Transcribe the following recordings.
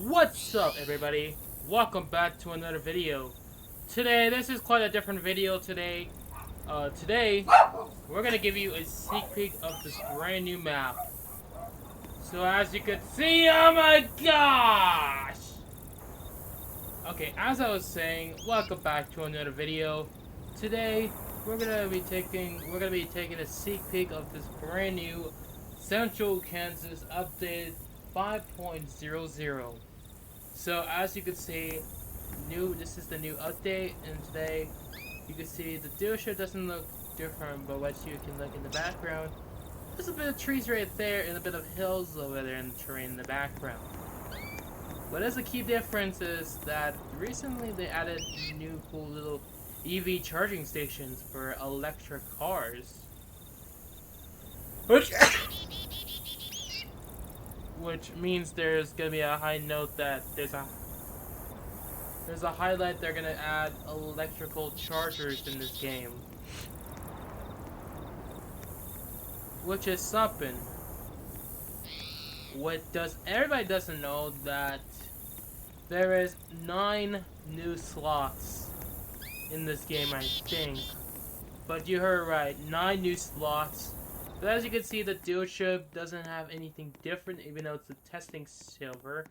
What's up, everybody? Welcome back to another video. Today, this is quite a different video today. Today, we're gonna give you a sneak peek of this brand new map. So as you can see, oh my gosh! Okay, as I was saying, welcome back to another video. Today, we're gonna be taking a sneak peek of this brand new Central Kansas updated 5.00. So as you can see, this is the new update, and today you can see the dealership doesn't look different, but what you can look in the background, there's a bit of trees right there and a bit of hills over there in the terrain in the background. But as a key difference is that recently they added new cool little EV charging stations for electric cars. Which means there's gonna be a high note that there's a highlight they're gonna add electrical chargers in this game, which is something. Everybody doesn't know that there is 9 new slots in this game, I think, but you heard right, 9 new slots. But as you can see, the dealership doesn't have anything different, even though it's a testing server.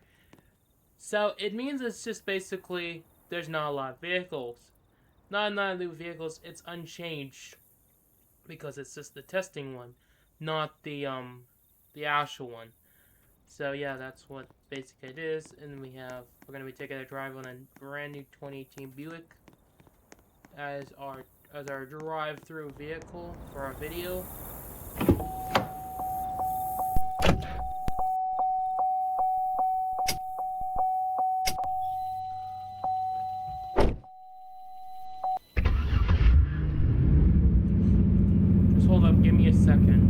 So it means it's just basically there's not a lot of vehicles. Not new vehicles, it's unchanged. Because it's just the testing one, not the actual one. So yeah, that's what basically it is. And we're gonna be taking a drive on a brand new 2018 Buick as our drive-through vehicle for our video. Just hold up, give me a second.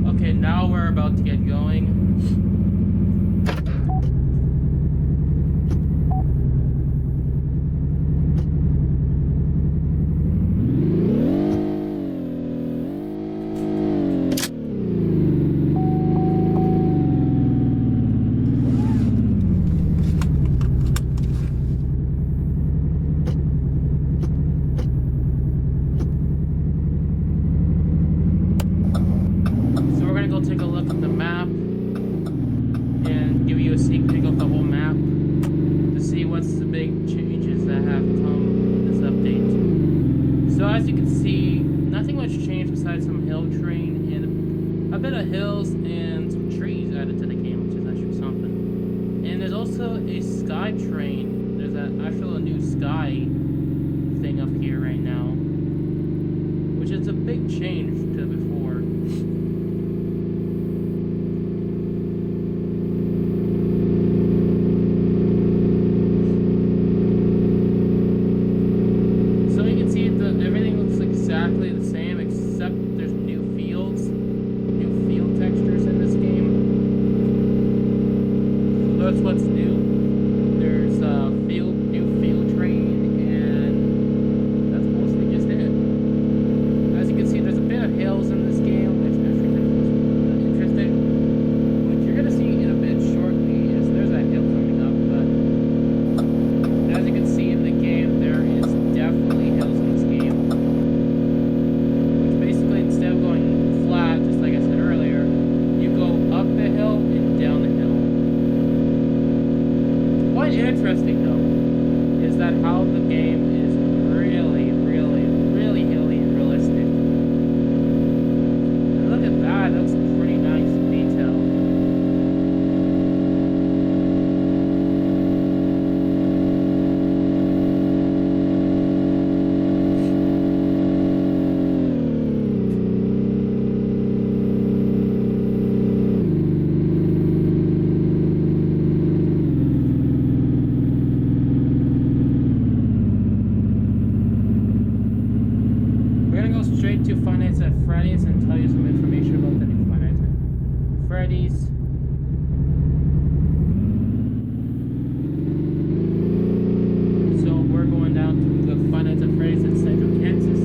Okay, now we're about to get going. Take a look at the map and give you a sneak peek of the whole map to see what's the big changes that have come in this update. So as you can see, nothing much changed besides some hill terrain and a bit of hills and some trees added to the game, which is actually something. And there's also a sky train. There's actually a new sky thing up here right now, which is a big change to before. Everything looks exactly the same, except there's new field textures in this game. So that's what's new. There's new field terrain, and that's mostly just it. As you can see, there's a bit of hills in this game, which actually is interesting. What you're gonna see in a bit shortly is there's a hill coming up, but as you can see in the game, there is definitely hills in this game. Instead of going flat, just like I said earlier, you go up the hill and down the hill. Quite interesting though, is that how the game is really hilly and realistic. And look at that, that's pretty nice detail. Straight to Finance at Freddy's and tell you some information about the new Finance at Freddy's. So we're going down to the Finance at Freddy's in Central Kansas.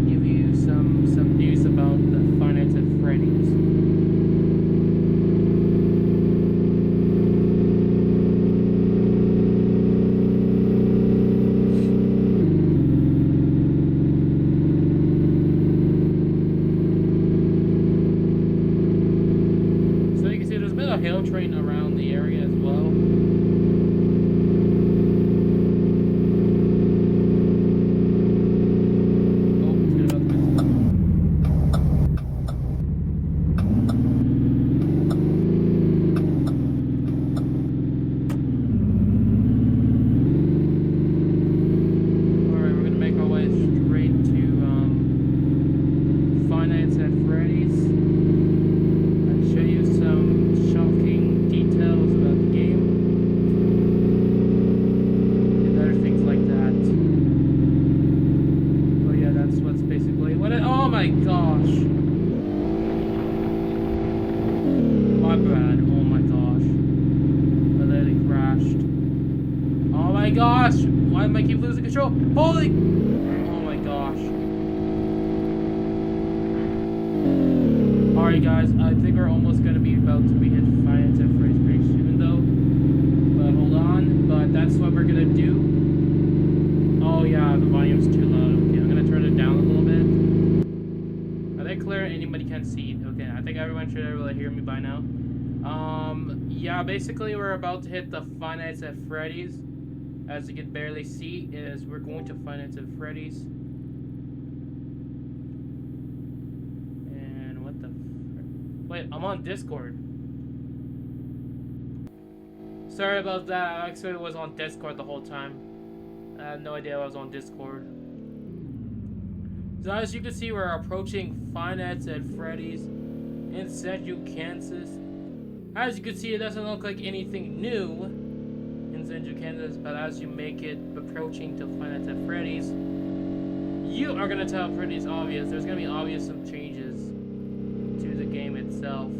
Give you some news about the Finance at Freddy's. hail train around the area as well. Gosh, why am I keep losing control? Holy, oh my gosh. Alright guys, I think we're almost gonna be about to be hit finance at Freddy's pretty soon though. But hold on, but that's what we're gonna do. Oh yeah, the volume's too loud. Okay, I'm gonna turn it down a little bit. Are they clear? Anybody can see? Okay, I think everyone should be able to hear me by now. Yeah, basically we're about to hit the finance at Freddy's. As you can barely see, is we're going to finance at Freddy's. And what the wait, I'm on Discord. Sorry about that, I actually was on Discord the whole time. I had no idea I was on Discord. So as you can see, we're approaching finance at Freddy's in Central Kansas. As you can see, it doesn't look like anything new in Central Kansas, but as you make it approaching to finance at Freddy's, you are gonna tell Freddy's obvious. There's gonna be obvious some changes to the game itself.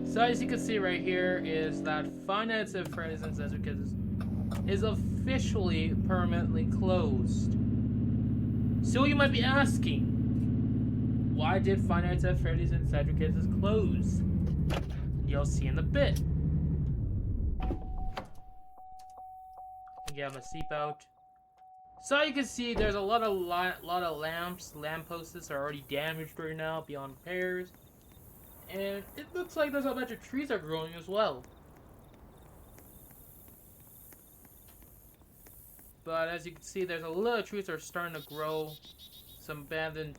So as you can see right here is that finance at Freddy's in Central Kansas is officially permanently closed. So you might be asking, why did finance at Freddy's in Central Kansas close? You'll see in a bit. Get my seatbelt. So you can see there's a lot of lampposts are already damaged right now beyond repairs. And it looks like there's a bunch of trees are growing as well. But as you can see, there's a lot of trees that are starting to grow. Some abandoned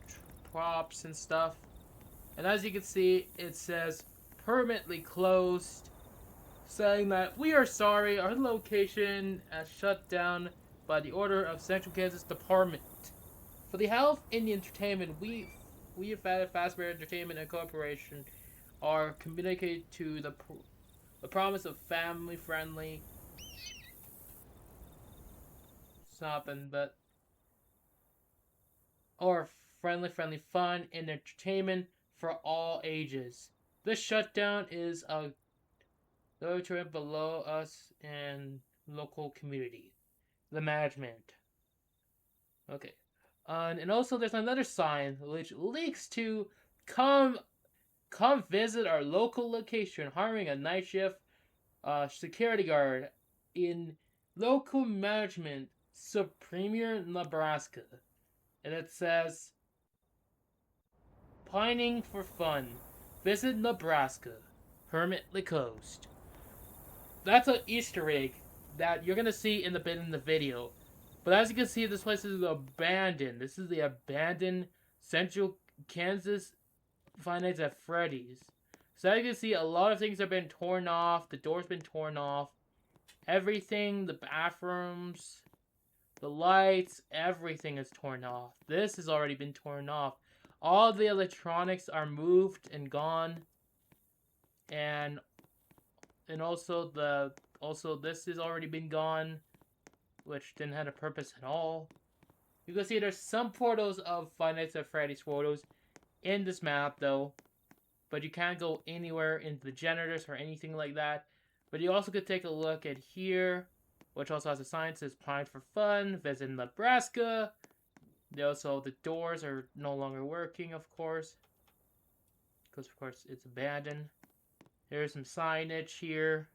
props and stuff. And as you can see, it says permanently closed, saying that we are sorry, our location has shut down by the order of Central Kansas Department. For the health in the entertainment, we have added Fazbear Entertainment and Corporation are communicated to the promise of family-friendly something, but or friendly fun and entertainment for all ages. This shutdown is a territory below us and local community. The management. Okay. And also there's another sign which leaks to come visit our local location, hiring a night shift security guard in local management, Superior, Nebraska. And it says, pining for fun, visit Nebraska, permanently closed. That's an Easter egg that you're going to see in the video. But as you can see, this place is abandoned. This is the abandoned Central Kansas finance at Freddy's. So as you can see, a lot of things have been torn off. The door's been torn off. Everything, the bathrooms, the lights, everything is torn off. This has already been torn off. All the electronics are moved and gone. And also this has already been gone, which didn't have a purpose at all. You can see there's some photos of Five Nights at Freddy's photos in this map though, but you can't go anywhere into the generators or anything like that. But you also could take a look at here. which also has a sign that says "Pine for Fun, visit Nebraska." Also, the doors are no longer working, of course, because of course it's abandoned. There's some signage here.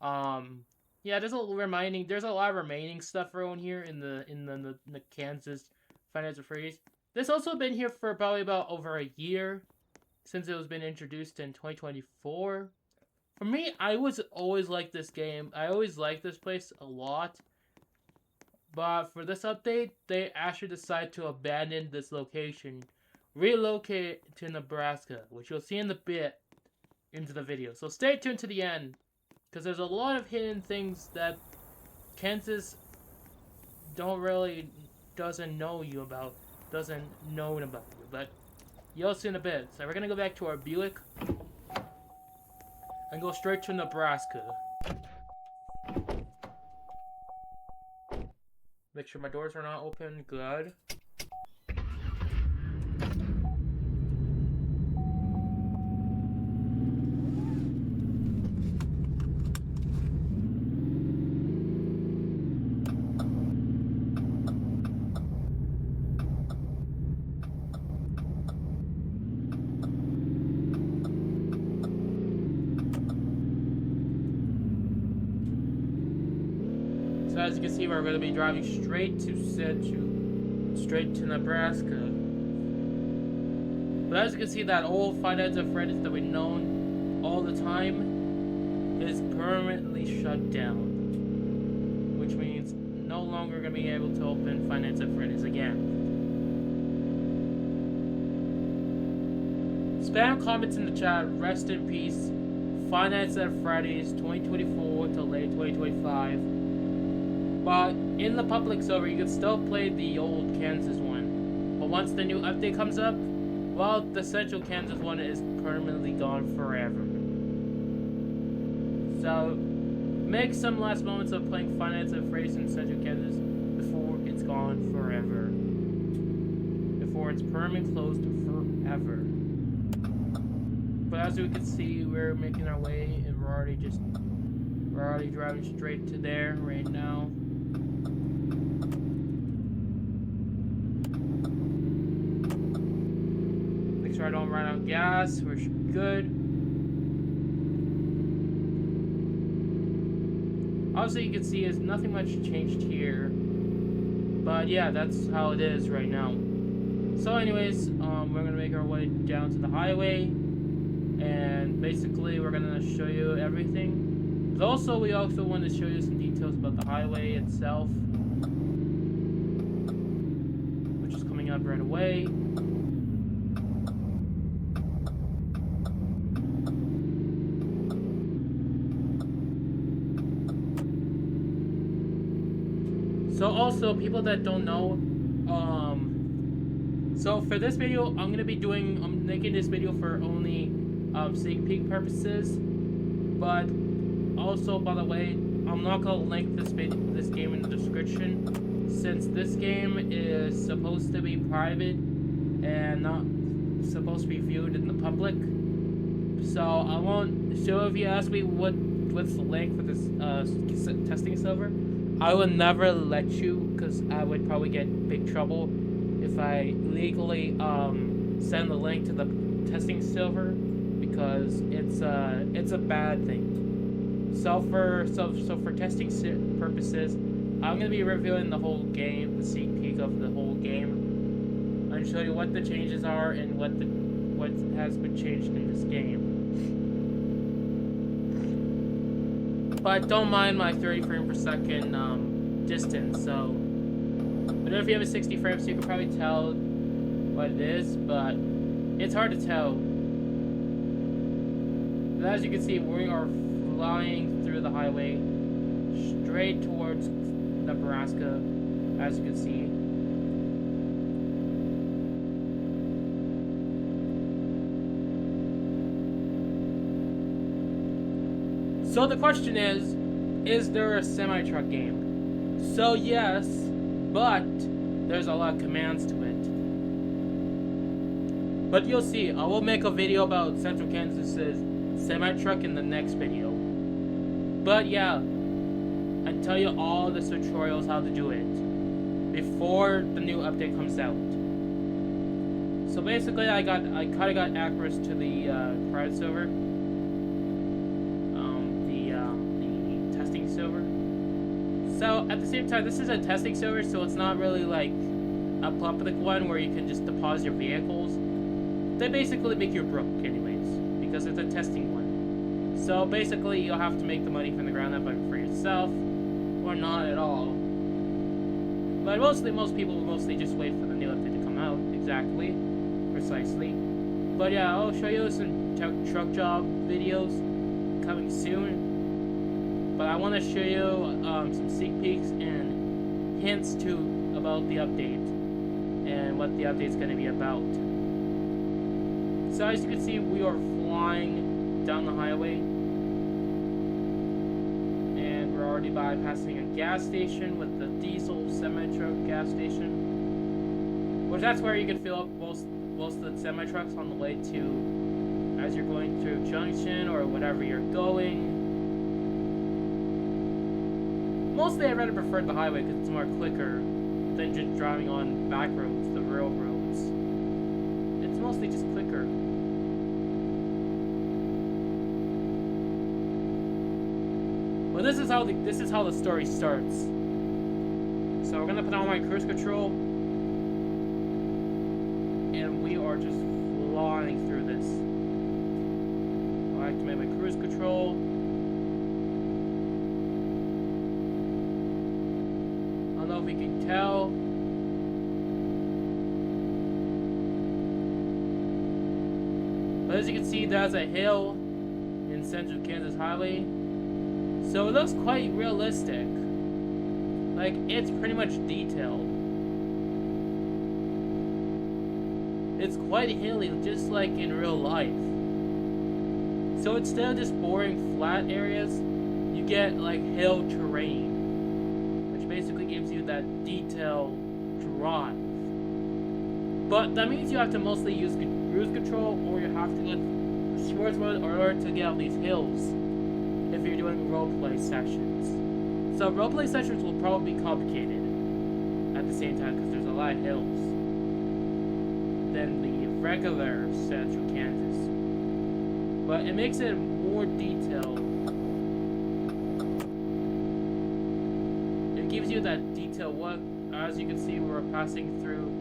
Yeah, there's a lot of remaining stuff around here in the Kansas Finance of Freeze. This also been here for probably about over a year since it was been introduced in 2024. For me, I was always like this game. I always liked this place a lot. But for this update, they actually decided to abandon this location, relocate it to Nebraska, which you'll see in the bit into the video. So stay tuned to the end, because there's a lot of hidden things that Kansas doesn't know about you, but you'll see in a bit. So we're gonna go back to our Buick and go straight to Nebraska. Make sure my doors are not open. Good. So as you can see, we're going to be driving straight to Nebraska. But as you can see, that old Finance of Freddy that we've known all the time is permanently shut down, which means no longer going to be able to open Finance of Freddy's again. Spam comments in the chat. Rest in peace, Finance of Freddy's 2024 to late 2025. But in the public server, you can still play the old Kansas one. But once the new update comes up, well, the Central Kansas one is permanently gone forever. So, make some last moments of playing Finance of Freddy's in Central Kansas before it's gone forever. Before it's permanently closed forever. But as we can see, we're making our way, and we're already driving straight to there right now. Make sure I don't run out of gas. We're good. Obviously, you can see is nothing much changed here. But yeah, that's how it is right now. So anyways, we're gonna make our way down to the highway, and basically we're gonna show you everything. But also, we also want to show you some details about the highway itself, which is coming up right away. So also, people that don't know, so for this video, I'm making this video for only Seek Peek purposes. But also, by the way, I'm not gonna link this game in the description, since this game is supposed to be private and not supposed to be viewed in the public. So I won't. So if you ask me what's the link for this testing server, I would never let you, because I would probably get in big trouble if I legally send the link to the testing server, because it's a bad thing. So for testing purposes, I'm gonna be reviewing the whole game, the sneak peek of the whole game, and show you what the changes are and what has been changed in this game. But don't mind my 30 frames per second distance. So I don't know if you have a 60 frames, so you can probably tell what it is, but it's hard to tell. But as you can see, we are flying through the highway straight towards Nebraska, as you can see. So the question is there a semi-truck game? So yes, but there's a lot of commands to it. But you'll see, I will make a video about Central Kansas's semi-truck in the next video. But yeah, and tell you all the tutorials how to do it before the new update comes out. So basically, I kind of got access to the private server, the testing server. So at the same time, this is a testing server, so it's not really like a public one where you can just deposit your vehicles. They basically make you broke anyways, because it's a testing one. So basically, you'll have to make the money from the ground up for yourself, or not at all. But most people will mostly just wait for the new update to come out. Exactly. Precisely. But yeah, I'll show you some truck job videos coming soon. But I want to show you some sneak peeks and hints too about the update and what the update's going to be about. So as you can see, we are flying down the highway, and we're already bypassing a gas station with the diesel semi-truck gas station, which that's where you can fill up most of the semi-trucks on the way to, as you're going through junction or whatever you're going. Mostly I'd rather prefer the highway because it's more quicker than just driving on back roads, the real roads. It's mostly just quicker. Well, this is how the story starts. So we're gonna put on my cruise control, and we are just flying through this. I activate my cruise control. I don't know if you can tell. But as you can see, there's a hill in Central Kansas Highway. So it looks quite realistic. Like, it's pretty much detailed. It's quite hilly, just like in real life. So instead of just boring flat areas, you get like hill terrain, which basically gives you that detailed drive. But that means you have to mostly use cruise control, or you have to go sports mode in order to get out these hills if you're doing roleplay sessions. So roleplay sessions will probably be complicated at the same time because there's a lot of hills than the regular Central Kansas. But it makes it more detailed. It gives you that detail. What, as you can see, we're passing through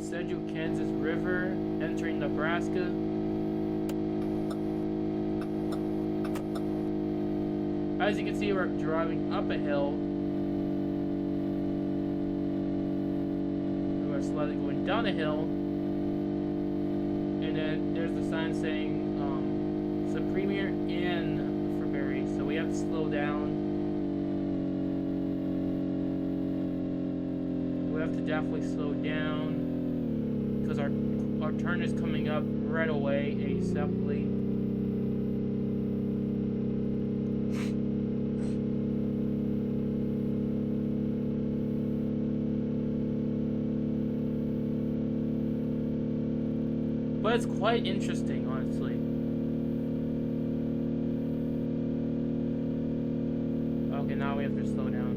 Central Kansas River, entering Nebraska. As you can see, we're driving up a hill. We're slightly going down a hill. And then there's the sign saying it's a Premier Inn for Barry, so we have to slow down. We have to definitely slow down because our turn is coming up right away, ASAPly. But it's quite interesting, honestly. Okay, now we have to slow down.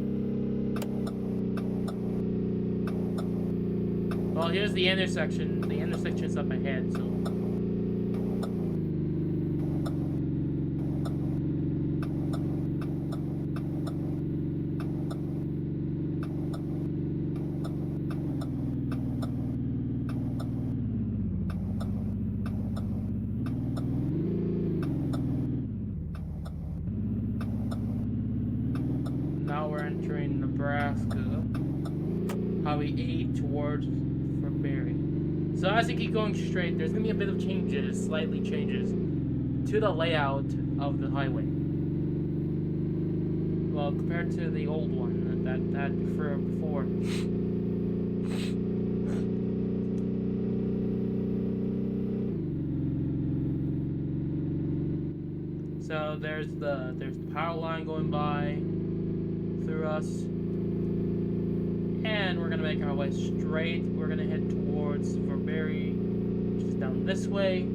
Well, here's the intersection. The intersection's up ahead, so... Now we're entering Nebraska. Highway 8 towards Fort Berry. So as you keep going straight, there's going to be a bit of changes, slightly changes, to the layout of the highway. Well, compared to the old one that before. So there's the power line going by through us, and we're gonna make our way straight. We're gonna head towards Fort Berry, which is down this way.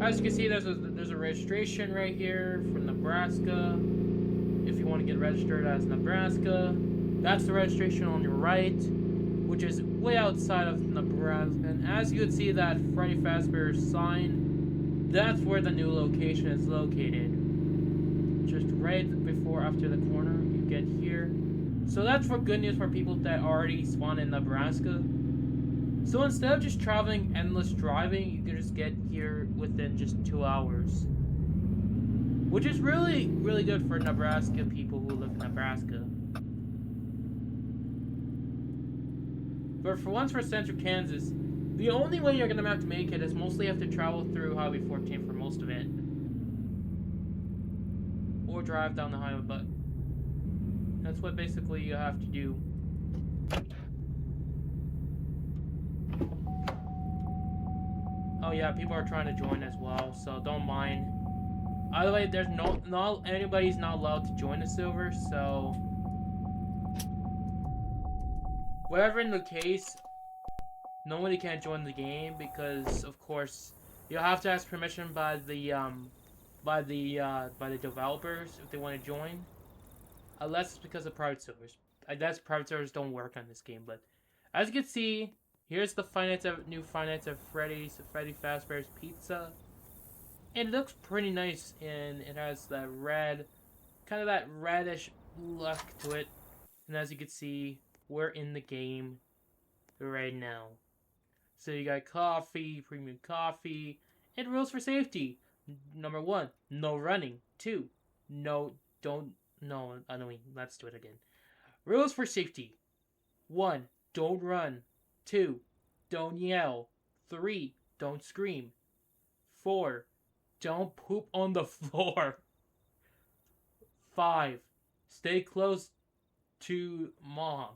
As you can see, there's a registration right here for Nebraska. If you want to get registered as Nebraska, that's the registration on your right, which is way outside of Nebraska. And as you can see, that Freddy Fazbear sign, that's where the new location is located. Just right before, after the corner, you get here. So that's for good news for people that already spawn in Nebraska. So instead of just traveling endless driving, you can just get here within just 2 hours. Which is really, really good for Nebraska people who live in Nebraska. But for once for Central Kansas, the only way you're going to have to make it is mostly have to travel through Highway 14 for most of it. Or drive down the highway, but that's what basically you have to do. Oh yeah, people are trying to join as well, so don't mind. By the way, there's anybody's not allowed to join the server, so whatever in the case, nobody can join the game because, of course, you'll have to ask permission by the developers if they want to join. Unless it's because of private servers. I guess private servers don't work on this game, but as you can see, here's the new finance of Freddy Fazbear's Pizza. And it looks pretty nice, and it has that red, kind of that reddish look to it. And as you can see, we're in the game right now. So you got coffee, premium coffee, and rules for safety. Number 1, no running. 2, let's do it again. Rules for safety. 1, don't run. 2, don't yell. 3, don't scream. 4, don't poop on the floor. 5, stay close to mom.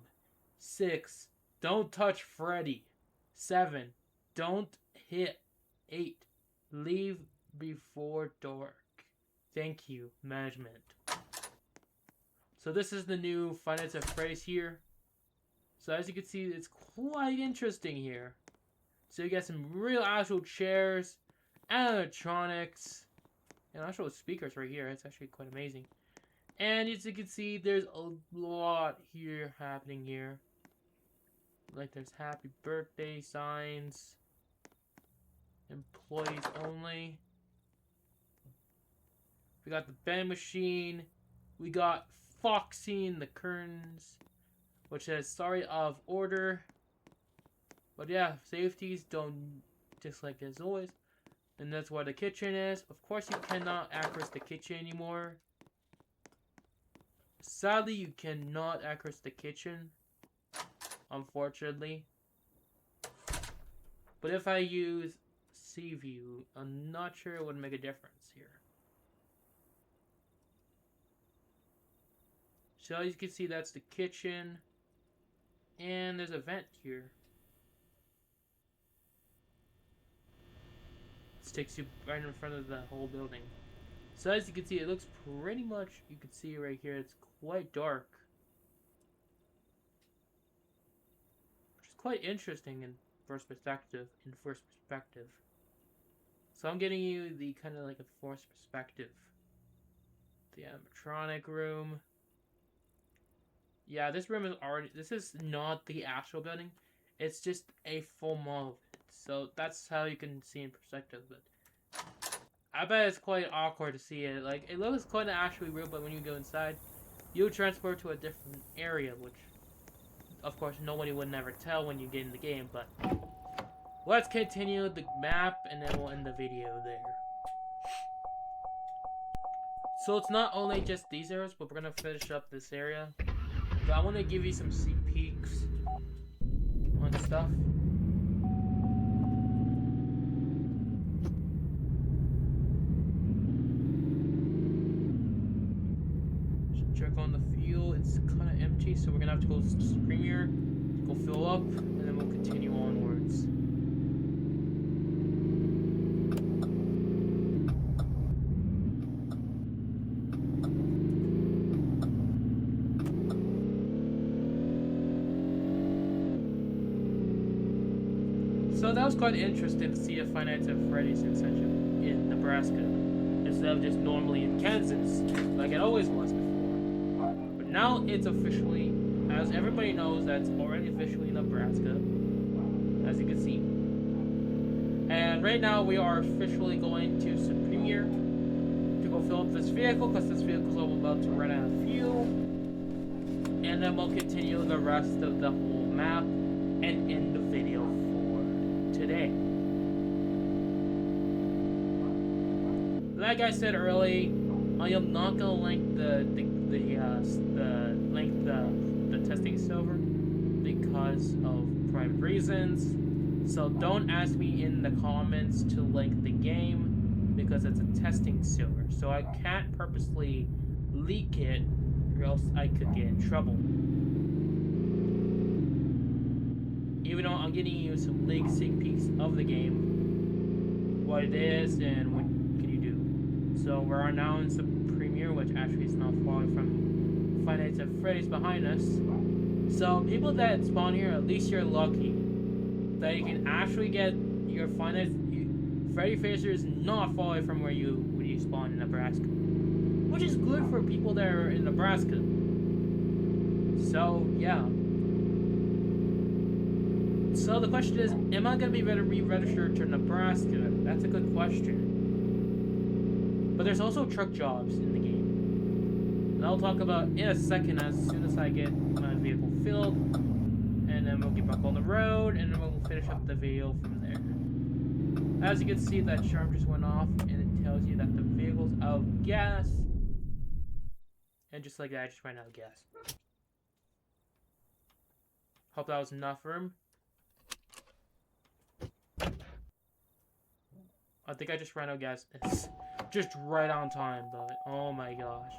6, don't touch Freddy. 7, don't hit. 8, leave before dark. Thank you, management. So this is the new finance of Freddy's here. So as you can see, it's quite interesting here. So you got some real actual chairs, animatronics, and actual speakers right here. It's actually quite amazing. And as you can see, there's a lot here happening here. Like there's happy birthday signs, employees only. We got the band machine. We got Foxy in the curtains, which says sorry of order. But yeah, safeties don't, just like as always. And that's where the kitchen is. Of course, you cannot access the kitchen anymore. Sadly, you cannot access the kitchen, unfortunately. But if I use Sea View, I'm not sure it would make a difference here. So as you can see, that's the kitchen. And there's a vent here. This takes you right in front of the whole building. So as you can see, it looks pretty much, you can see right here, it's quite dark. Which is quite interesting in first perspective. So I'm getting you the kind of like a forced perspective. The animatronic room. Yeah, this room is already, this is not the actual building. It's just a full model of it. So that's how you can see in perspective. But I bet it's quite awkward to see it. Like, it looks quite actually real, but when you go inside, you transport to a different area, which, of course, nobody would never tell when you get in the game. But let's continue the map, and then we'll end the video there. So it's not only just these areas, but we're gonna finish up this area. So I want to give you some sneak peeks on stuff. Check on the fuel. It's kind of empty, so we're gonna have to go to Premier, go fill up, and then we'll continue onwards. So that was quite interesting to see a finance of Freddy's in such a Nebraska instead of just normally in Kansas, like it always was before. But now it's officially, as everybody knows, that's already officially Nebraska, as you can see. And right now we are officially going to Superior to go fill up this vehicle, because this vehicle is about to run out of fuel. And then we'll continue the rest of the whole map and end the video for today. Like I said earlier, I am not gonna link the testing server because of private reasons. So don't ask me in the comments to link the game because it's a testing server. So I can't purposely leak it, or else I could get in trouble. Even though I'm getting you some leaked sneak peeks of the game, what it is and what can you do. So we're now in some premiere, which actually is not far from Five Nights at Freddy's behind us. So people that spawn here, at least you're lucky that you can actually get your Five Nights. Freddy Facer is not far away from where you spawn in Nebraska, which is good for people that are in Nebraska. So yeah. So the question is, am I going to be re-registered to Nebraska? That's a good question. But there's also truck jobs in the game. And I'll talk about in a second as soon as I get my vehicle filled. And then we'll get back on the road, and then we'll finish up the video from there. As you can see, that charm just went off, and it tells you that the vehicle's out of gas. And just like that, I just ran out of gas. Hope that was enough room. I think I just ran out of gas. It's just right on time, but oh my gosh.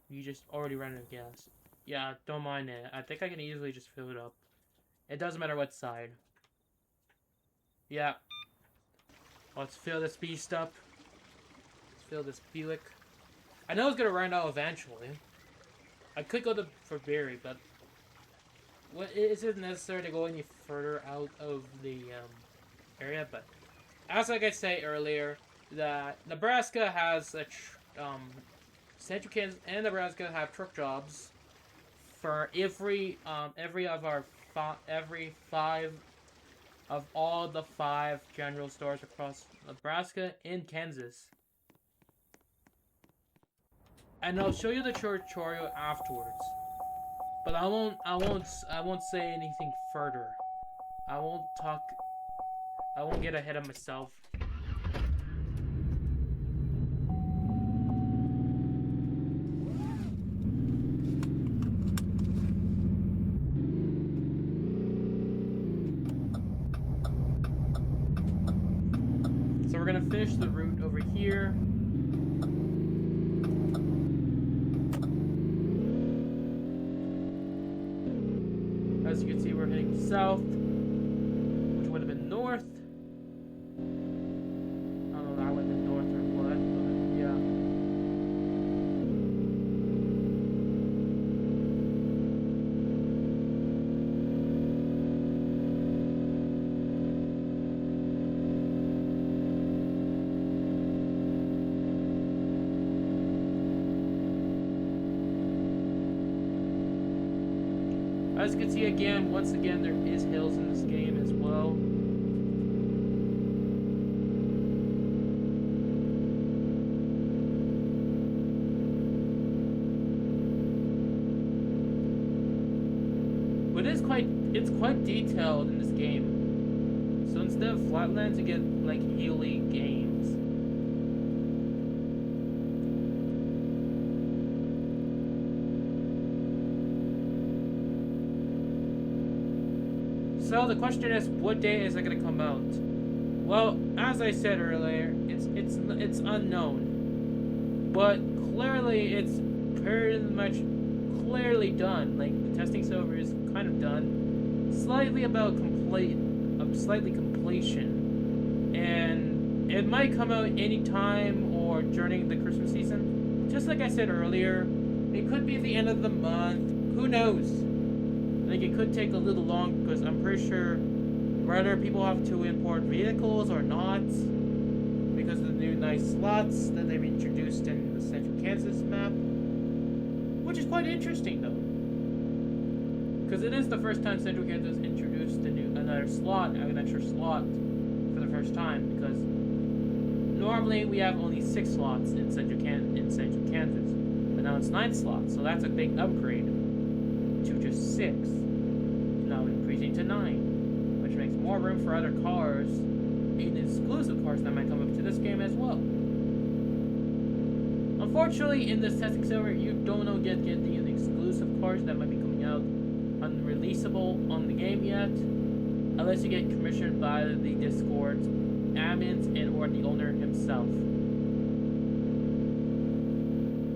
You just already ran out of gas. Yeah, don't mind it. I think I can easily just fill it up. It doesn't matter what side. Yeah. Let's fill this beast up. Let's fill this Buick. I know it's gonna run out eventually. I could go for Berry, but it isn't necessary to go any further out of the area. But as like I say earlier, that Nebraska has Central Kansas and Nebraska have truck jobs for every five of all the 5 general stores across Nebraska and Kansas. And I'll show you the tutorial afterwards. But I won't say anything further. I won't get ahead of myself. So we're gonna finish the route over here. As you can see, we're heading south, which would have been north. I don't know if that would have been north or what, but yeah. As you can see again, once again, there is hills in this game as well. But it's quite detailed in this game. So instead of flatlands, you get like hilly games. So the question is, what day is it going to come out? Well, as I said earlier, it's unknown, but clearly it's pretty much clearly done. Like the testing server is kind of done, slightly completion, and it might come out anytime or during the Christmas season. Just like I said earlier, it could be the end of the month. Who knows? Like, it could take a little long, because I'm pretty sure whether people have to import vehicles or not, because of the new nice slots that they've introduced in the Central Kansas map, which is quite interesting though, because it is the first time Central Kansas introduced another slot, an extra slot for the first time, because normally we have only 6 slots in Central Kansas, but now it's 9 slots, so that's a big upgrade to just 6, now increasing to 9, which makes more room for other cars, and exclusive cars that might come up to this game as well. Unfortunately, in this testing server, you don't get the exclusive cars that might be coming out unreleasable on the game yet, unless you get commissioned by the Discord admins and or the owner himself.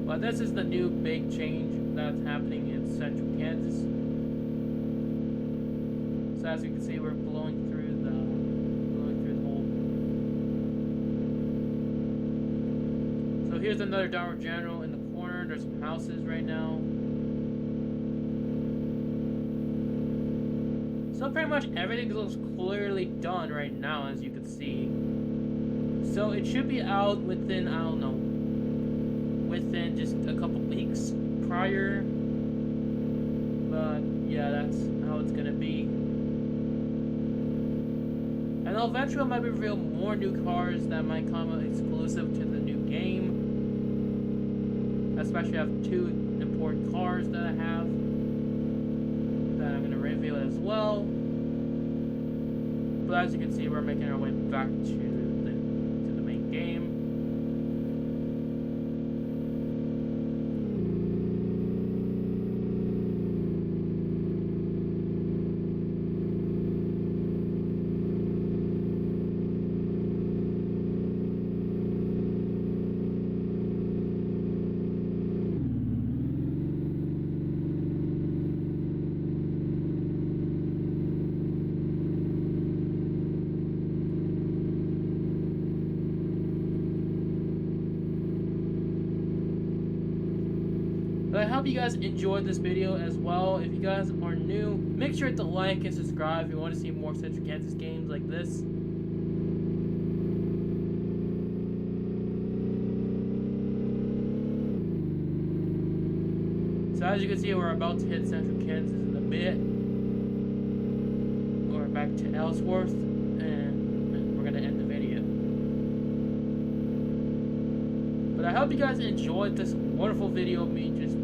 But this is the new big change that's happening in Central Kansas. So as you can see, we're blowing through the hole. So here's another Dollar General in the corner. There's some houses right now. So pretty much everything looks clearly done right now, as you can see. So it should be out within, I don't know, within just a couple weeks prior. But yeah, that's how it's gonna be. And eventually I might reveal more new cars that might come exclusive to the new game. Especially I have 2 important cars that I have that I'm gonna reveal as well. But as you can see, we're making our way back to the main game. But I hope you guys enjoyed this video as well. If you guys are new, make sure to like and subscribe if you want to see more Central Kansas games like this. So as you can see, we're about to hit Central Kansas in a bit. We're back to Ellsworth, and we're going to end the video. But I hope you guys enjoyed this wonderful video of me just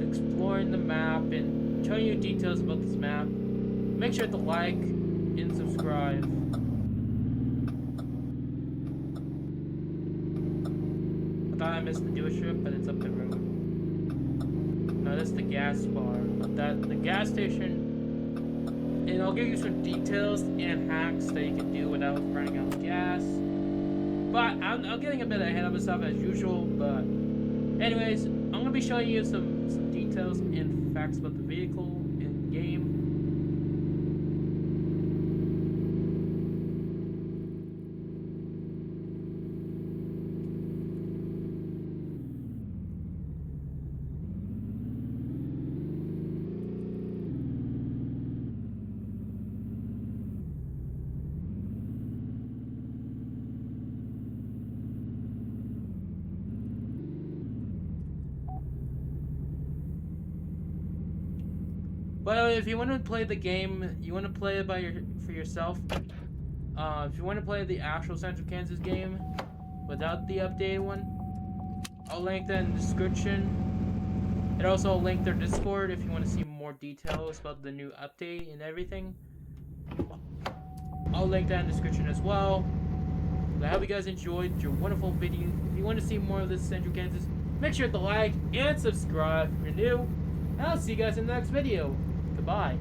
exploring the map and telling you details about this map. Make sure to like and subscribe. I thought I missed the dealership, but it's up the road. No, that's the gas bar. The gas station. And I'll give you some details and hacks that you can do without running out of gas. But I'm getting a bit ahead of myself as usual. But anyways, I'm gonna be showing you some details and facts about the vehicle and game. But if you want to play the game, you want to play it for yourself. If you want to play the actual Central Kansas game without the updated one, I'll link that in the description. And also I'll link their Discord if you want to see more details about the new update and everything. I'll link that in the description as well. But I hope you guys enjoyed your wonderful video. If you want to see more of this Central Kansas, make sure to like and subscribe if you're new. And I'll see you guys in the next video. Goodbye.